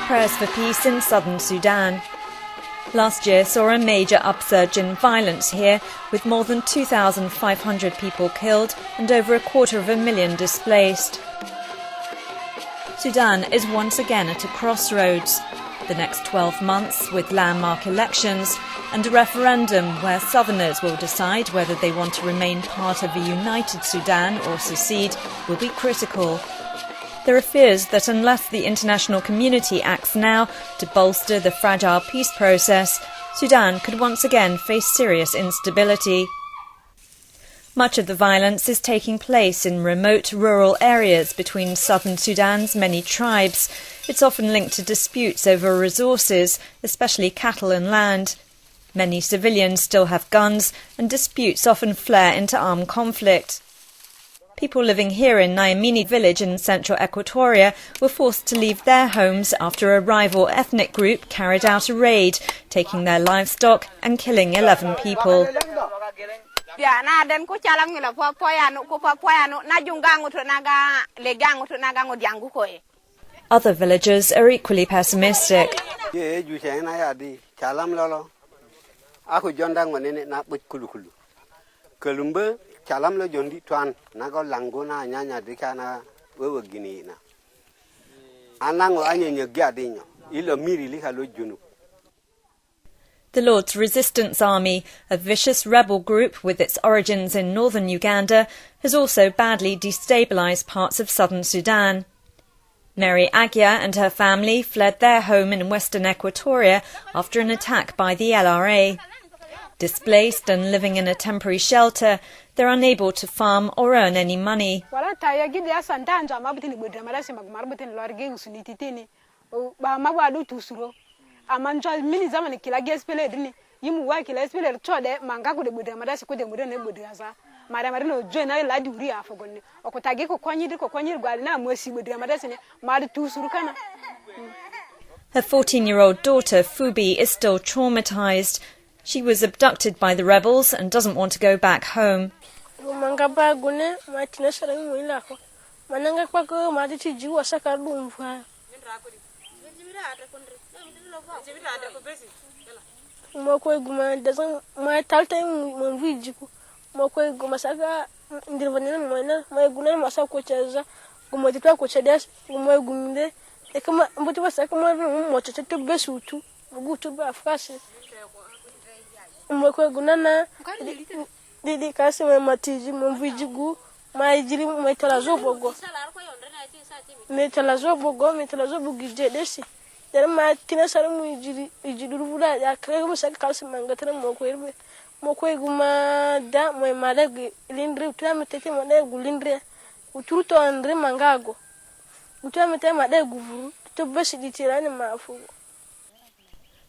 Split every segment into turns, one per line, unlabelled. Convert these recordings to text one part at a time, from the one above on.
Prayers for peace in southern Sudan. Last year saw a major upsurge in violence here, with more than 2,500 people killed and over 250,000 displaced. Sudan is once again at a crossroads. The next 12 months, with landmark elections and a referendum where southerners will decide whether they want to remain part of a united Sudan or secede, will be critical. There are fears that unless the international community acts now to bolster the fragile peace process, Sudan could once again face serious instability. Much of the violence is taking place in remote rural areas between southern Sudan's many tribes. It's often linked to disputes over resources, especially cattle and land. Many civilians still have guns, and disputes often flare into armed conflict. People living here in Nyamini village in central Equatoria were forced to leave their homes after a rival ethnic group carried out a raid, taking their livestock and killing 11 people. Other villagers are equally pessimistic. The Lord's Resistance Army, a vicious rebel group with its origins in northern Uganda, has also badly destabilised parts of southern Sudan. Mary Agia and her family fled their home in western Equatoria after an attack by the LRA. Displaced and living in a temporary shelter, they're unable to farm or earn any money. Her 14-year-old daughter, Fubi, is still traumatized. She was abducted by the rebels and doesn't want to go back home.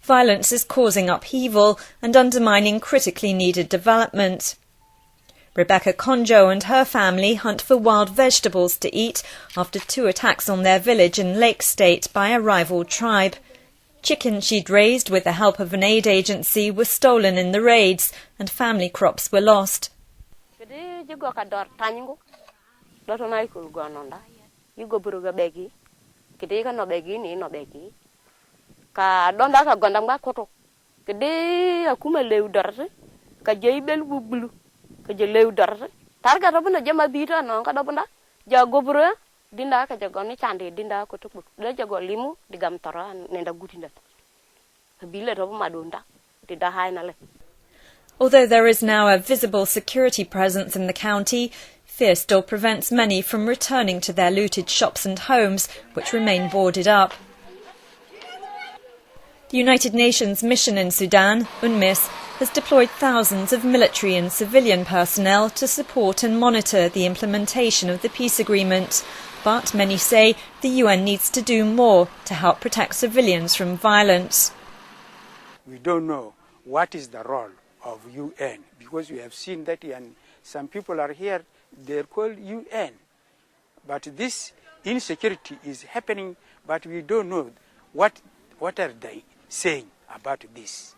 Violence is causing upheaval and undermining critically needed development. Rebecca Conjo and her family hunt for wild vegetables to eat after 2 attacks on their village in Lake State by a rival tribe. Chicken she'd raised with the help of an aid agency were stolen in the raids and family crops were lost. Although there is now a visible security presence in the county, fear still prevents many from returning to their looted shops and homes, which remain boarded up. The United Nations mission in Sudan, UNMISS, has deployed thousands of military and civilian personnel to support and monitor the implementation of the peace agreement. But many say the UN needs to do more to help protect civilians from violence.
We don't know what is the role of UN, because we have seen that some people are here, they're called UN. But this insecurity is happening, but we don't know what are they saying about this.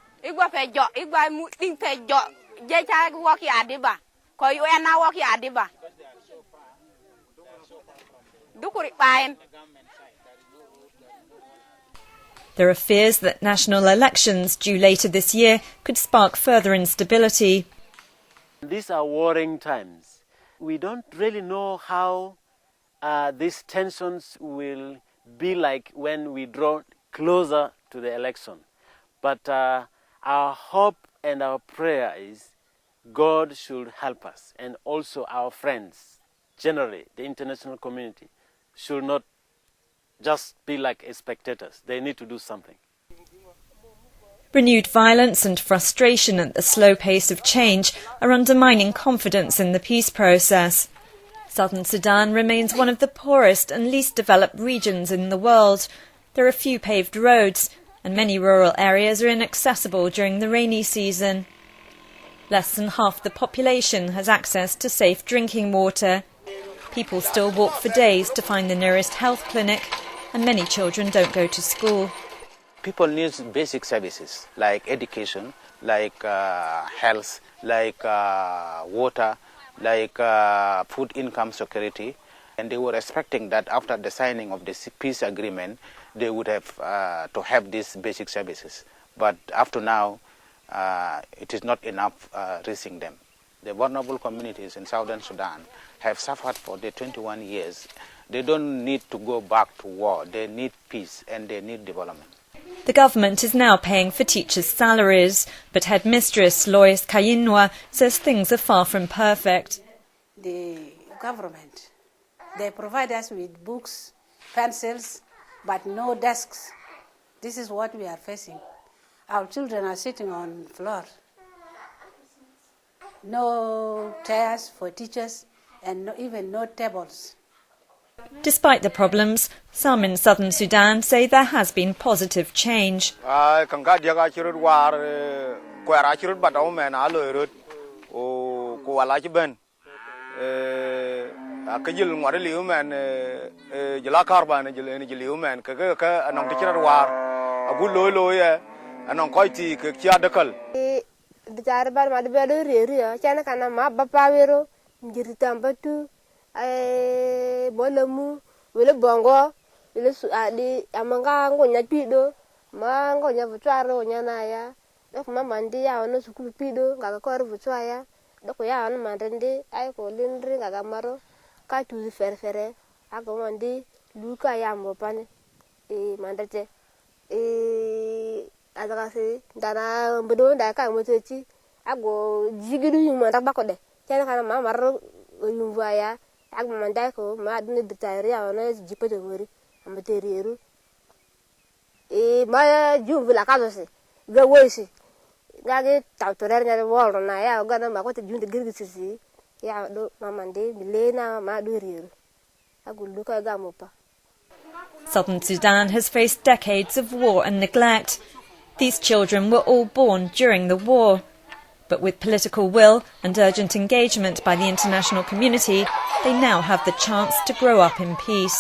There are fears that national elections due later this year could spark further instability.
These are worrying times. We don't really know how these tensions will be like when we draw closer to the election. But our hope and our prayer is God should help us, and also our friends, generally the international community, should not just be like spectators. They need to do something.
Renewed violence and frustration at the slow pace of change are undermining confidence in the peace process. Southern Sudan remains one of the poorest and least developed regions in the world. There are few paved roads, and many rural areas are inaccessible during the rainy season. Less than half the population has access to safe drinking water. People still walk for days to find the nearest health clinic, and many children don't go to school.
People need basic services like education, like health, like water, like food income security. And they were expecting that after the signing of the peace agreement, they would have to have these basic services. But up to now, it is not enough reaching them. The vulnerable communities in Southern Sudan have suffered for the 21 years. They don't need to go back to war. They need peace and they need development.
The government is now paying for teachers' salaries, but headmistress Lois Kayinwa says things are far from perfect.
The government, they provide us with books, pencils, but no desks. This is what we are facing. Our children are sitting on the floor. No chairs for teachers and even no tables.
Despite the problems, some in southern Sudan say there has been positive change.
Bolamu wele bongo wele suadi amanga ngonya pido ma ngonya vutwaro nyana ya dok mama ndi ya ono sukulu pido ngaga ko vutwaya dok ya ono mandende ay ko lindri ngaga maro ka tu ferfere ago mandi luka ya mbopane mandate adagase dana mbodo nda ka motechi ago jigidu yuma tak bakode kana kana mama ro yumvaya ag mandai ko ma adne detayri ya ona jipete wori amaterieru ma jumvula kazose ga woisi gage tawtorer nya woro na ya gana ma ko te junde girgisisi ya do mamande milena ma do rieru agullu ka ga mopa.
Southern Sudan has faced decades of war and neglect. These children were all born during the war. But with political will and urgent engagement by the international community, they now have the chance to grow up in peace.